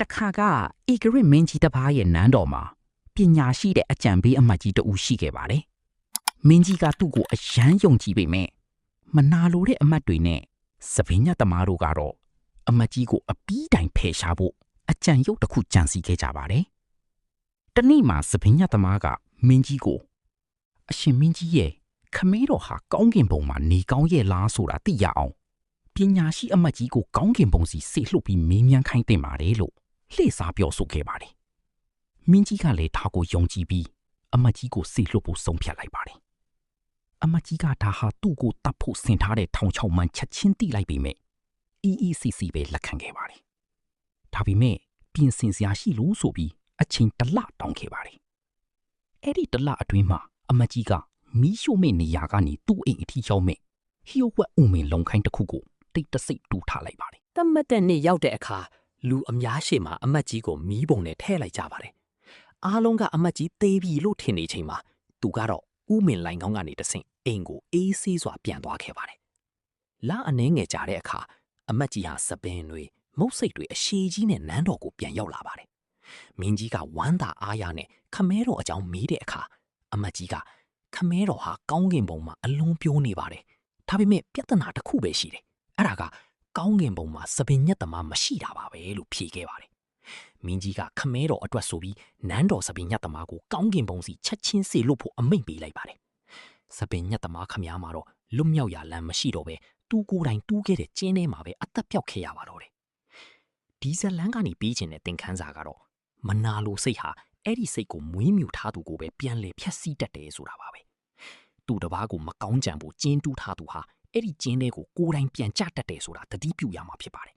တခါကဧကရစ်မင်းကြီးတစ်ပါးရဲ့နန်းတော်မှာပညာရှိတဲ့အကြံပေးအမတ်ကြီးတဦးရှိခဲ့ပါတယ်မင်းကြီးကသူ့ကိုအယမ်းယုံကြည်ပေမဲ့မနာလိုတဲ့အမတ်တွေနဲ့စပင်းညတ်သမားတို့ကတော့အမတ်ကြီးကိုအပီးတိုင်ဖယ်ရှားဖို့အကြံရုပ်တစ်ခုကြံစည်ခဲ့ကြပါတယ်တနေ့မှာစပင်းညတ်သမားကမင်းကြီးကိုအရှင်မင်းကြီးရဲ့ခမဲတော်ဟာကောင်းကင်ဘုံမှာနေကောင်းရဲ့လားဆိုတာသိရအောင်ပညာရှိအမတ်ကြီးကိုကောင်းကင်ဘုံစီဆေလှုပ်ပြီးမေးမြန်းခိုင်းတင်ပါတယ်လို့လှည့်စားပြောဆိုခဲ့ပါတယ်မင်းကြီးကလည်းဒါကိုယုံကြည်ပြီးအမတ်ကြီးကိုဆေလှုပ်ဖို့ဆုံးဖြတ်လိုက်ပါတယ်အမတ်ကြီးကဒါဟာသူ့ကိုတတ်ဖို့ဆင်ထားတဲ့ထောင်ချောက်မှန်ချက်ချင်းတိလိုက်ပေမဲ့EECC ပဲလက်ခံခဲ့ပါတယ်ဒါပေမဲ့ပြင်ဆင်စရာရှိလို့ဆိုပြီးအချိန်တစ်လတောင်းခဲ့ပါတယ်အဲ့ဒီတစ်လအတွင်းမှာအမတ်ကြီးကမီးရှို့မဲ့နေရာကနေသူ့အိမ်အထိရောက်မဲ့ဟီယိုဝက်ဦးမင်လုံခိုင်းတစ်ခုကိုတိတ်တဆိတ်တူထားလိုက်ပါတယ်တတ်မှတ်တဲ့နေ့ရောက်တဲ့အခါလူအများရှေ့မှာအမတ်ကြီးကိုမီးပုံနဲ့ထည့်လိုက်ကြပါတယ်အားလုံးကအမတ်ကြီးသေးပြီလို့ထင်နေချိန်မှာသူကတော့ဦးမင်လိုင်ကောင်းကနေတဆင့်အိမ်ကိုအေးဆေးစွာပြန်သွားခဲ့ပါတယ်လအနှဲငယ်ကြာတဲ့အခါအမတ်ကြီးဟာစပင်းတွေမုတ်စိတ်တွေအရှိကြီးနဲ့နန်းတော်ကိုပြန်ရောက်လာပါတယ်မင်းကြီးကဝမ်းသာအားရနဲ့ခမဲတော်အကြောင်းမေးတဲ့အခါအမတ်ကြီးကခမဲတော်ဟာကောင်းကင်ဘုံမှာအလုံးပြိုးနေပါတယ်ဒါပေမဲ့ပြဿနာတစ်ခုပဲရှိတယ်အဲ့ဒါကကောင်းကင်ဘုံမှာစပင်ညက်သမားမရှိတာပါပဲလို့ဖြေခဲ့ပါတယ်မင်းကြီးကခမဲတော်အတွက်ဆိုပြီးနန်းတော်စပင်ညက်သမားကိုကောင်းကင်ဘုံစီချက်ချင်းစေလို့ဖို့အမိန့်ပေးလိုက်ပါတယ်စပင်ညက်သမားခမည်းမှာတော့လွတ်မြောက်ရလမ်းမရှိတော့ပဲသူကိုယ်တိုင်တူးခဲ့တဲ့ကျင်းထဲမှာပဲအသက်ပြောက်ခဲ့ရပါတော့တယ်ဒီဇလန်းကနေပြီးချင်တဲ့သင်ခန်းစာကတော့မနာလိုစိတ်ဟာအဲ့ဒီစိတ်ကိုမွေးမြူထားသူကိုပဲပြန်လေဖြက်စီးတတ်တယ်ဆိုတာပါပဲသူတပားကိုမကောင်းကြံဖို့ကျင်းတူးထားသူဟာအဲ့ဒီကျင်းထဲကိုကိုယ်တိုင်ပြန်ကျတတ်တယ်ဆိုတာသတိပြုရမှာဖြစ်ပါတယ်